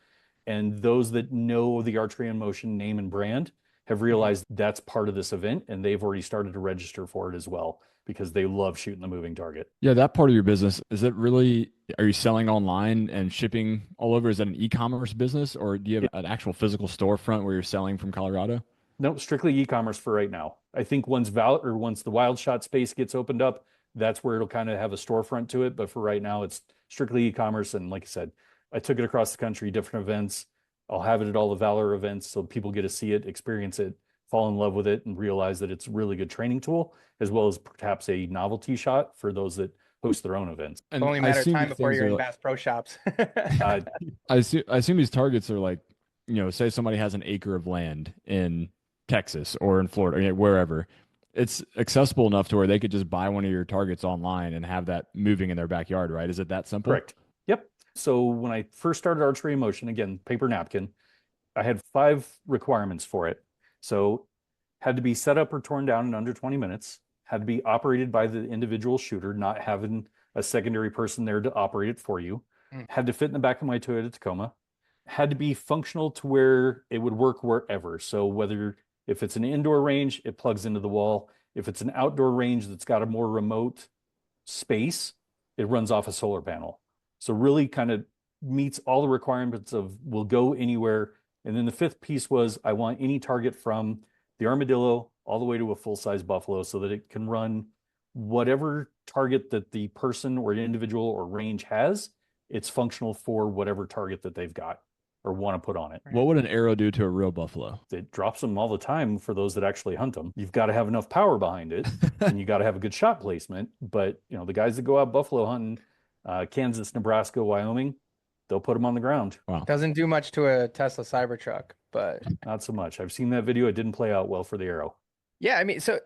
C: And those that know the Archery In Motion name and brand have realized that's part of this event, and they've already started to register for it as well because they love shooting the moving target.
A: Yeah, that part of your business, is it really, are you selling online and shipping all over? Is that an e-commerce business, or do you have an actual physical storefront where you're selling from Colorado?
C: No, strictly e-commerce for right now. I think once the wild shot space gets opened up, that's where it'll kind of have a storefront to it. But for right now, it's strictly e-commerce. And like I said, I took it across the country, different events. I'll have it at all the Valor events so people get to see it, experience it, fall in love with it, and realize that it's a really good training tool, as well as perhaps a novelty shot for those that host their own events.
B: It's only a matter of time before you're in Bass Pro Shops.
A: I assume these targets are like, say somebody has an acre of land in Texas or in Florida, wherever. It's accessible enough to where they could just buy one of your targets online and have that moving in their backyard, right? Is it that simple?
C: Correct. Yep. So when I first started Archery In Motion, again, paper napkin, I had 5 requirements for it. So had to be set up or torn down in under 20 minutes, had to be operated by the individual shooter, not having a secondary person there to operate it for you, had to fit in the back of my Toyota Tacoma, had to be functional to where it would work wherever. So if it's an indoor range, it plugs into the wall. If it's an outdoor range that's got a more remote space, it runs off a solar panel. So really kind of meets all the requirements of will go anywhere. And then the 5th piece was I want any target from the armadillo all the way to a full-size buffalo so that it can run whatever target that the person or individual or range has. It's functional for whatever target that they've got or want to put on it.
A: What would an arrow do to a real buffalo?
C: It drops them all the time for those that actually hunt them. You've got to have enough power behind it and you got to have a good shot placement. But, you know, the guys that go out buffalo hunting, Kansas, Nebraska, Wyoming, they'll put them on the ground.
A: Wow.
B: Doesn't do much to a Tesla Cybertruck, but
C: Not so much. I've seen that video. It didn't play out well for the arrow.
B: yeah, I mean, so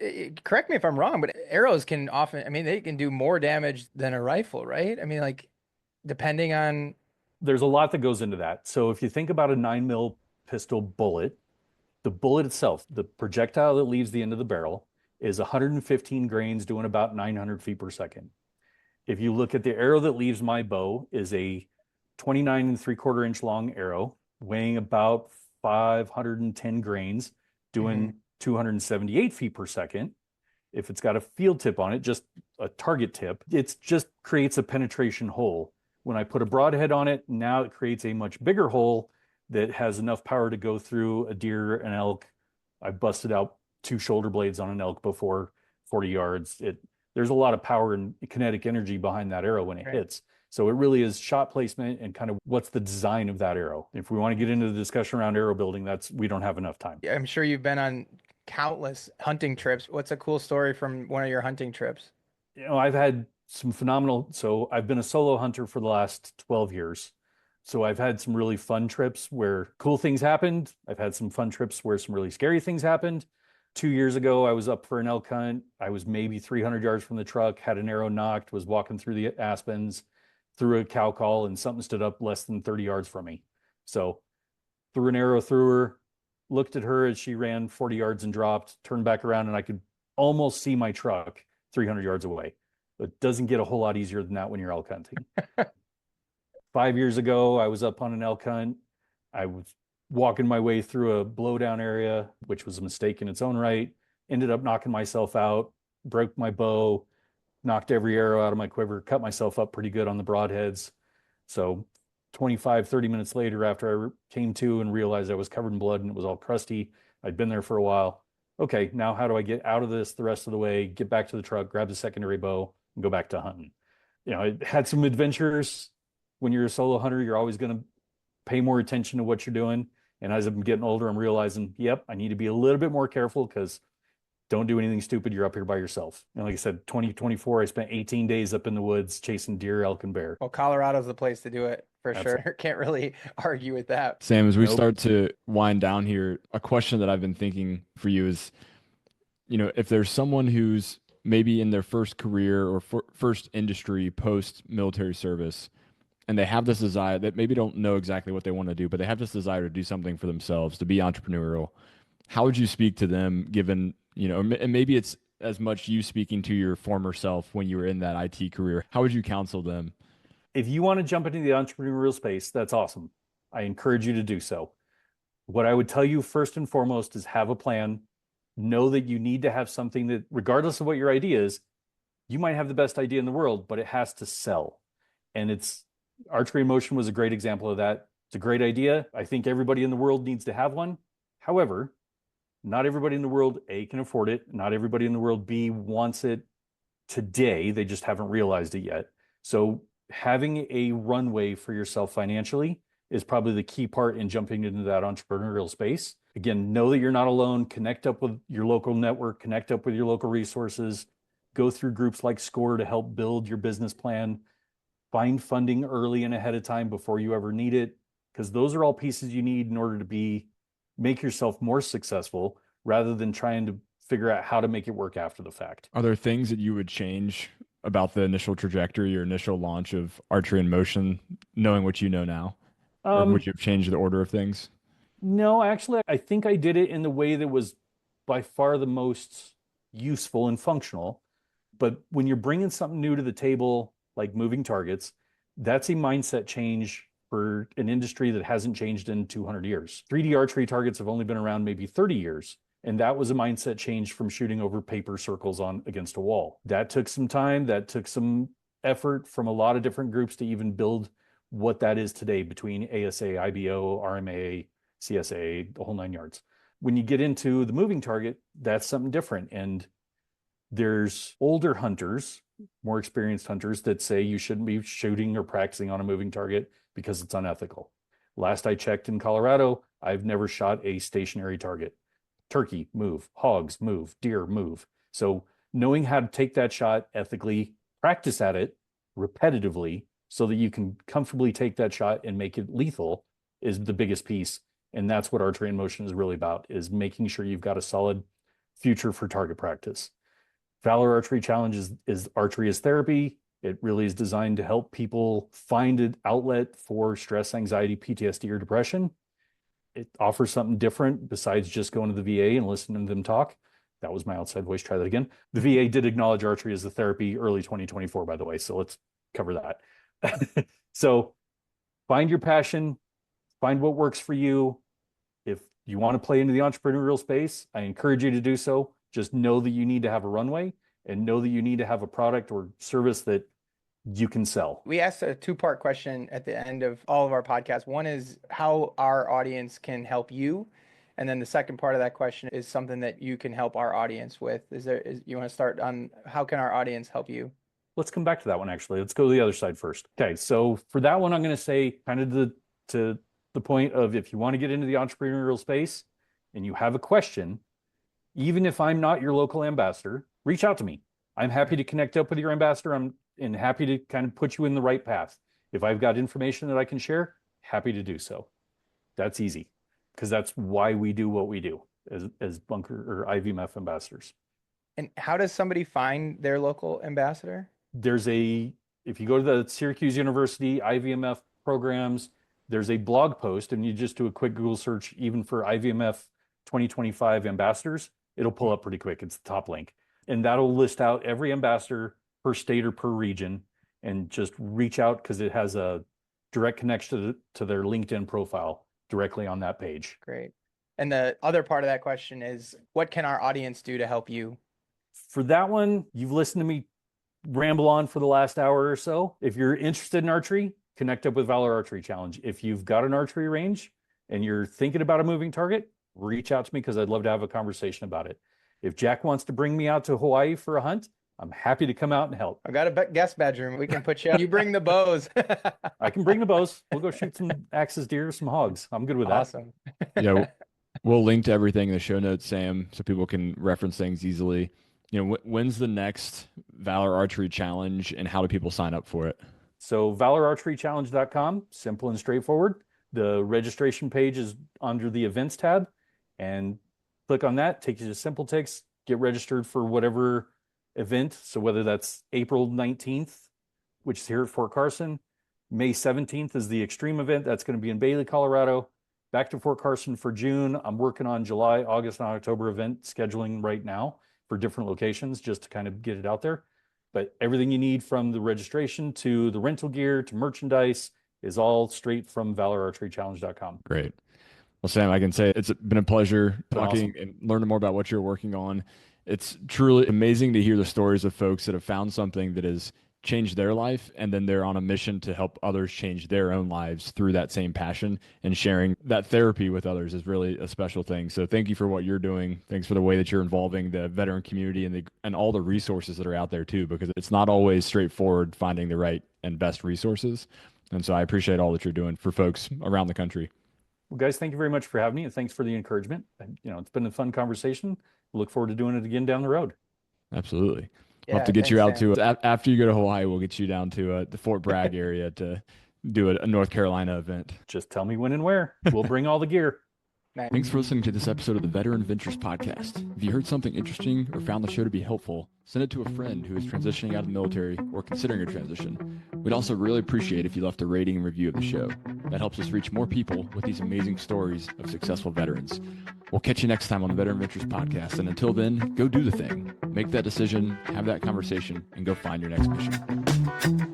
B: correct me if I'm wrong, but arrows can often, I mean, they can do more damage than a rifle, right? I mean, like, depending on.
C: There's a lot that goes into that. So if you think about a 9mm pistol bullet, the bullet itself, the projectile that leaves the end of the barrel, is 115 grains doing about 900 feet per second. If you look at the arrow that leaves my bow, is a 29 3/4 inch long arrow weighing about 510 grains doing 278 feet per second. If it's got a field tip on it, just a target tip, it just creates a penetration hole. When I put a broadhead on it, now it creates a much bigger hole that has enough power to go through a deer, an elk. I busted out 2 shoulder blades on an elk before 40 yards. There's a lot of power and kinetic energy behind that arrow when it hits. So it really is shot placement and kind of what's the design of that arrow. If we want to get into the discussion around arrow building, we don't have enough time.
B: I'm sure you've been on countless hunting trips. What's a cool story from one of your hunting trips?
C: You know, I've had some phenomenal, so I've been a solo hunter for the last 12 years. So I've had some really fun trips where cool things happened. I've had some fun trips where some really scary things happened. 2 years ago, I was up for an elk hunt. I was maybe 300 yards from the truck, had an arrow knocked, was walking through the aspens, threw a cow call, and something stood up less than 30 yards from me. So threw an arrow through her, looked at her as she ran 40 yards and dropped, turned back around, and I could almost see my truck 300 yards away. It doesn't get a whole lot easier than that when you're elk hunting. 5 years ago, I was up on an elk hunt. I was walking my way through a blowdown area, which was a mistake in its own right. Ended up knocking myself out, broke my bow, knocked every arrow out of my quiver, cut myself up pretty good on the broadheads. So 25, 30 minutes later, after I came to and realized I was covered in blood and it was all crusty, I'd been there for a while. Okay, now how do I get out of this the rest of the way, get back to the truck, grab the secondary bow, and go back to hunting? You know, I had some adventures. When you're a solo hunter, you're always going to pay more attention to what you're doing. And as I'm getting older, I'm realizing, yep, I need to be a little bit more careful because don't do anything stupid. You're up here by yourself. And like I said, 2024, I spent 18 days up in the woods chasing deer, elk, and bear.
B: Well, Colorado's the place to do it for sure. Can't really argue with that.
A: Sam, as we start to wind down here, a question that I've been thinking for you is, you know, if there's someone who's maybe in their first career or first industry post-military service, and they have this desire that maybe don't know exactly what they want to do, but they have this desire to do something for themselves, to be entrepreneurial. How would you speak to them given, you know, and maybe it's as much you speaking to your former self when you were in that IT career. How would you counsel them?
C: If you want to jump into the entrepreneurial space, that's awesome. I encourage you to do so. What I would tell you first and foremost is have a plan. Know that you need to have something that, regardless of what your idea is, you might have the best idea in the world, but it has to sell. And Archery In Motion was a great example of that. It's a great idea. I think everybody in the world needs to have one. However, not everybody in the world, A, can afford it. Not everybody in the world, B, wants it today. They just haven't realized it yet. So having a runway for yourself financially is probably the key part in jumping into that entrepreneurial space. Again, know that you're not alone. Connect up with your local network, connect up with your local resources, go through groups like SCORE to help build your business plan. Find funding early and ahead of time before you ever need it, because those are all pieces you need in order to make yourself more successful rather than trying to figure out how to make it work after the fact.
A: Are there things that you would change about the initial trajectory or initial launch of Archery In Motion, knowing what you know now? Or would you have changed the order of things?
C: No, actually, I think I did it in the way that was by far the most useful and functional. But when you're bringing something new to the table, like moving targets, that's a mindset change for an industry that hasn't changed in 200 years. 3D archery targets have only been around maybe 30 years. And that was a mindset change from shooting over paper circles against a wall. That took some time. That took some effort from a lot of different groups to even build what that is today between ASA, IBO, RMA, CSA, the whole 9 yards. When you get into the moving target, that's something different. And there's older hunters, more experienced hunters, that say you shouldn't be shooting or practicing on a moving target because it's unethical. Last I checked in Colorado, I've never shot a stationary target. Turkey, move. Hogs, move. Deer, move. So knowing how to take that shot ethically, practice at it repetitively so that you can comfortably take that shot and make it lethal is the biggest piece. And that's what Archery In Motion is really about, is making sure you've got a solid future for target practice. Valor Archery Challenge is archery as therapy. It really is designed to help people find an outlet for stress, anxiety, PTSD, or depression. It offers something different besides just going to the VA and listening to them talk. That was my outside voice. Try that again. The VA did acknowledge archery as a therapy early 2024, by the way. So let's cover that. So find your passion, find what works for you. If you want to play into the entrepreneurial space, I encourage you to do so. Just know that you need to have a runway and know that you need to have a product or service that you can sell.
B: We asked a two-part question at the end of all of our podcasts. One is how our audience can help you. And then the second part of that question is something that you can help our audience with. You want to start on how can our audience help you?
C: Let's come back to that one, actually. Let's go to the other side first. Okay, so for that one, I'm going to say kind of to the point of, if you want to get into the entrepreneurial space and you have a question, even if I'm not your local ambassador, reach out to me. I'm happy to connect up with your ambassador. I'm happy to kind of put you in the right path. If I've got information that I can share, happy to do so. That's easy, because that's why we do what we do as bunker or IVMF ambassadors.
B: And how does somebody find their local ambassador?
C: If you go to the Syracuse University IVMF programs, there's a blog post, and you just do a quick Google search, even for IVMF 2025 ambassadors, it'll pull up pretty quick. It's the top link. And that'll list out every ambassador per state or per region, and just reach out, because it has a direct connection to their LinkedIn profile directly on that page.
B: Great. And the other part of that question is, what can our audience do to help you?
C: For that one, you've listened to me ramble on for the last hour or so. If you're interested in archery, connect up with Valor Archery Challenge. If you've got an archery range and you're thinking about a moving target, reach out to me, because I'd love to have a conversation about it. If Jack wants to bring me out to Hawaii for a hunt, I'm happy to come out and help.
B: I got a guest bedroom. We can put you up. You bring the bows.
C: I can bring the bows. We'll go shoot some axes, deer, some hogs. I'm good with that.
B: Awesome.
A: Yeah, we'll link to everything in the show notes, Sam, so people can reference things easily. When's the next Valor Archery Challenge, and how do people sign up for it?
C: So valorarcherychallenge.com, simple and straightforward. The registration page is under the events tab, and click on that. Takes you to Simple Ticks. Get registered for whatever event. So whether that's April 19th, which is here at Fort Carson, May 17th is the extreme event. That's going to be in Bailey, Colorado. Back to Fort Carson for June. I'm working on July, August, and October event scheduling right now for different locations, just to kind of get it out there. But everything you need, from the registration to the rental gear to merchandise, is all straight from valorarcherychallenge.com.
A: Great. Well, Sam, I can say it's been a pleasure talking
C: Awesome.
A: and learning more about what you're working on. It's truly amazing to hear the stories of folks that have found something that has changed their life, and then they're on a mission to help others change their own lives through that same passion, and sharing that therapy with others is really a special thing. So thank you for what you're doing. Thanks for the way that you're involving the veteran community and all the resources that are out there too, because it's not always straightforward finding the right and best resources. And so I appreciate all that you're doing for folks around the country.
C: Well, guys, thank you very much for having me, and thanks for the encouragement. It's been a fun conversation. Look forward to doing it again down the road.
A: Absolutely.
B: Yeah,
A: We'll have to get you out
B: Sam.
A: to, after you go to Hawaii, we'll get you down to the Fort Bragg area to do a North Carolina event.
C: Just tell me when and where. We'll bring all the gear.
B: Nice.
A: Thanks for listening to this episode of the Veteran Ventures Podcast. If you heard something interesting or found the show to be helpful, send it to a friend who is transitioning out of the military or considering a transition. We'd also really appreciate if you left a rating and review of the show. That helps us reach more people with these amazing stories of successful veterans. We'll catch you next time on the Veteran Ventures Podcast. And until then, go do the thing. Make that decision, have that conversation, and go find your next mission.